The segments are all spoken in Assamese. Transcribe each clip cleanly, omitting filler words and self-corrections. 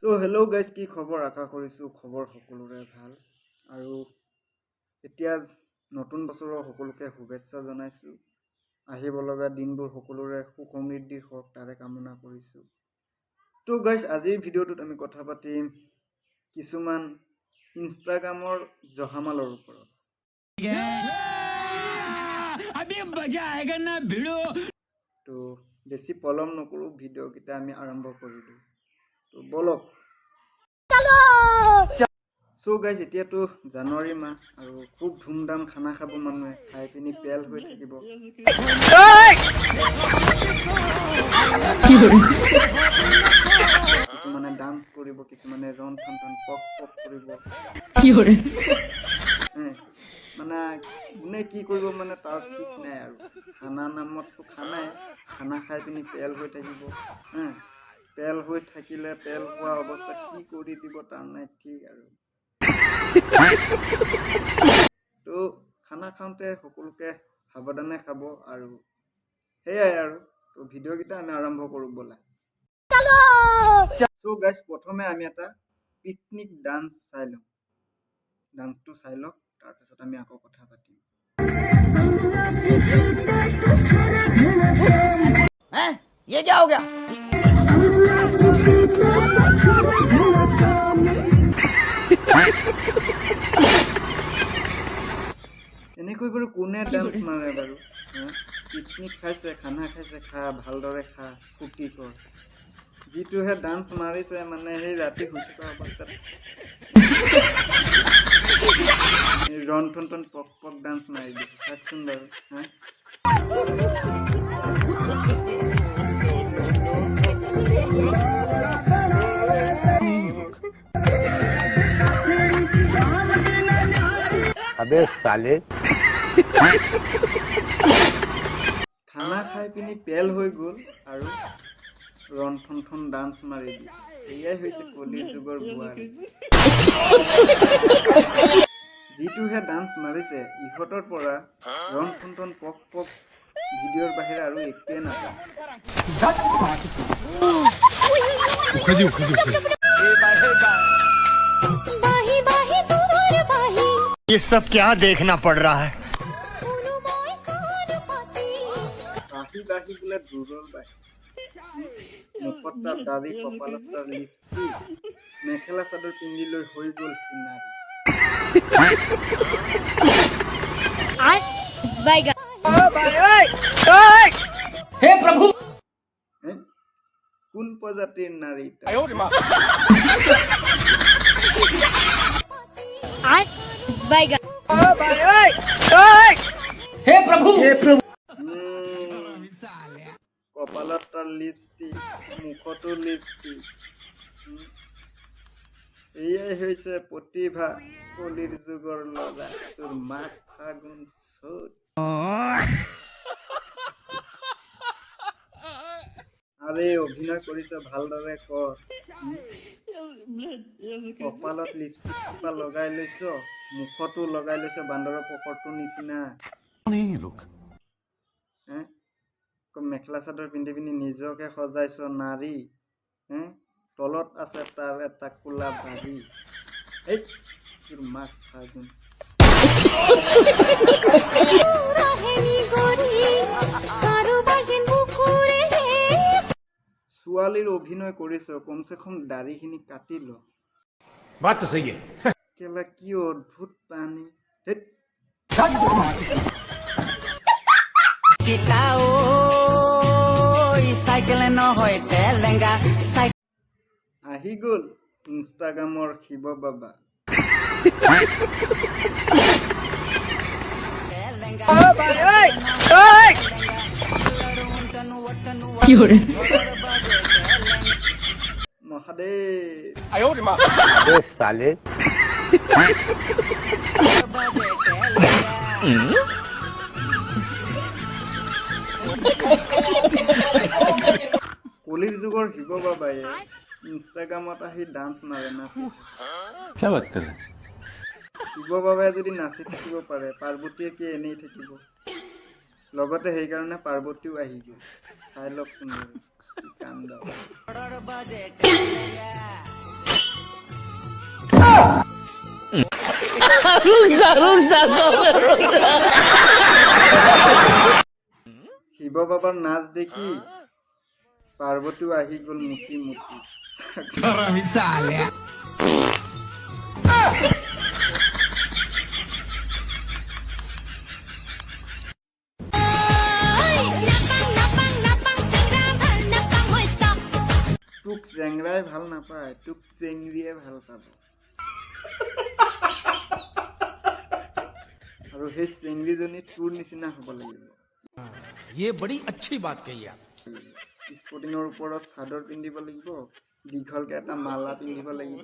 So hello guys, কি খবৰ? আশা কৰিছো খবৰ সকলোৰে ভাল আৰু এতিয়া নতুন বছৰৰ সকলোকে শুভেচ্ছা জনাইছো। আহিব লগা দিনবোৰ সকলোৰে সুখ সমৃদ্ধি হওক তাৰে কামনা কৰিছো। তো গাইজ আজিৰ ভিডিঅ'টোত আমি কথা পাতিম কিছুমান ইনষ্টাগ্ৰামৰ জহামালৰ ওপৰত। তো বেছি পলম নকৰো, ভিডিঅ' কেইটা আমি আৰম্ভ কৰি দিওঁ। তো বলক। So guys, এতিয়াতো জানুৱাৰী মাহ আৰু খুব ধুমধাম খানা খাব, মানুহে খাই পিনি পেল হৈ থাকিব। কিছুমানে ডান্স কৰিব, কিছুমানে ৰন ঠন ঠন পক পক কৰিব। মানে কোনে কি কৰিব মানে তাৰ ঠিক নাই আৰু। খানা নামততো খানাই, খানা খাই পিনি পেল হৈ থাকিব। পেল হৈ থাকিলে পেল হোৱা অৱস্থাত কি কৰি দিব তাৰ নাই ঠিক আৰু। তো খানা খাওঁতে সকলোকে সাৱধানে খাব আৰু সেয়াই আৰু। তো ভিডিঅ' কেইটা আমি আৰম্ভ কৰোঁ ব'লা। তো গাইজ প্ৰথমে আমি এটা পিকনিক ডান্স চাই লওঁ। ডান্সটো চাই লওক, তাৰপিছত আমি আকৌ কথা পাতিম। ये क्या हो गया? এনেকৈ বাৰু কোনে ডান্স মাৰে বাৰু? পিকনিক খাইছে, খানা খাইছে, খা ভালদৰে খা, ফূৰ্তি কৰ। যিটোহে ডান্স মাৰিছে মানে সেই ৰাতি শুই থকা অৱস্থাত ৰন ঠন ঠন পক পক ডান্স মাৰি দিছে। চাওকচোন বাৰু। अबे साले খানা খাই পিনি পেল হৈ গ'ল আৰু ৰন ঠন ঠন ডান্স মাৰি দিছে। এয়াই হৈছে কলিৰ যুগৰ বোৱাৰী। যিটোহে ডান্স মাৰিছে, ইহঁতৰ পৰা ৰন ঠন ঠন পক পক ভিডিঅ'ৰ বাহিৰে আৰু একোৱে নাপায়। ये सब क्या देखना पड़ रहा है? বাহি বাহি বোলে দূৰৰ বাহি। মুখত তাৰ দাড়ি, কপালত তাৰ লিপষ্টিক, মেখেলা চাদৰ পিন্ধি লৈ হৈ গ'ল সিনাৰী। हे प्रभु! কোন প্ৰজাতিৰ নাৰী? हे प्रभु! কপালত তাৰ লিপষ্টিক, মুখতো লিপষ্টিক। এয়াই হৈছে প্ৰতিভা, কলিৰ যুগৰ ল'ৰা। তোৰ মাঘ ফাগুন চ'ত। আৰে অভিনয় কৰিছ ভালদৰে কৰ। কপালত লিপষ্টিক সোপা লগাই লৈছ, মুখতো লগাই লৈছ বান্দৰৰ পকৰটোৰ নিচিনা। মেখেলা চাদৰ পিন্ধি পিনি নিজকে সজাইছ নাৰী। তলত আছে তাৰ এটা কোলা বাৰী। এই তোৰ মাঘ ফাগুন। ছোৱালীৰ অভিনয় কৰিছ, কমচে কম দাড়িখিনি কাটি ল। बात तो सही है। কেলা কি অদ্ভুত প্ৰাণী। আহি গ'ল ইনষ্টাগ্ৰামৰ শিৱ বাবা। মহাদেৱ। अबे साले কলিৰ যুগৰ শিৱ বাবাই ইনষ্টাগ্ৰামত আহি ডান্স মাৰে, নাচে। क्या बात कर रहे हैं? শিৱ বাবাই যদি নাচি থাকিব পাৰে, পাৰ্বতীয়ে কি এনেই থাকিব? লগতে সেইকাৰণে পাৰ্বতীও আহি গ'ল চাই লওকচোন বাৰু, কি কাণ্ড। শিৱ বাবাৰ নাচ দেখি পাৰ্বতীও আহি গ'ল মুতি মুতি। তোক চেংৰাই ভাল নাপায়, তোক চেংৰিয়ে ভাল পাব। আৰু সেই চেংৰিজনী তোৰ নিচিনা হ'ব লাগিব। ये बड़ी अच्छी बात कही आप। স্পৰ্টিঙৰ ওপৰত চাদৰ পিন্ধিব লাগিব, দীঘলকে এটা মালা পিন্ধিব লাগিব,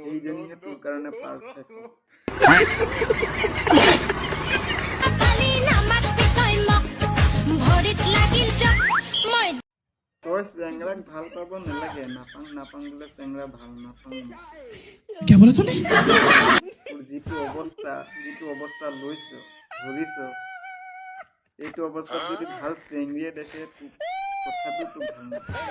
সেইজনীহে তোৰ কাৰণে পাৰফেক্ট। তই চেংৰাক ভাল পাব নালাগে, নাপাং নাপাং বোলে চেংৰা ভাল নাপাং। তোৰ যিটো অৱস্থা লৈছ ধৰিছ, এইটো অৱস্থাত যদি ভাল চেংৰিয়ে দেখে তোক তথাপিও তোক ভাল নাপায়।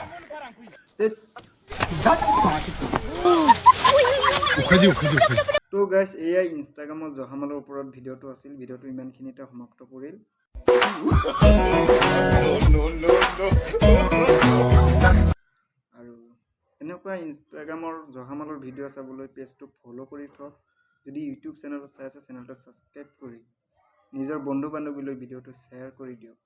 তো গাইছ, এয়াই ইনষ্টাগ্ৰামৰ জহামালৰ ওপৰত ভিডিঅ'টো আছিল। ভিডিঅ'টো ইমানখিনিতে সমাপ্ত কৰিল। আৰু এনেকুৱা ইনষ্টাগ্ৰামৰ জহামালৰ ভিডিঅ' চাবলৈ পেজটো ফ'ল' কৰি থওক। যদি ইউটিউব চেনেলত চাই আছে চেনেলটো ছাবস্ক্ৰাইব কৰি নিজৰ বন্ধু বান্ধৱীলৈ ভিডিঅ'টো শ্বেয়াৰ কৰি দিয়ক।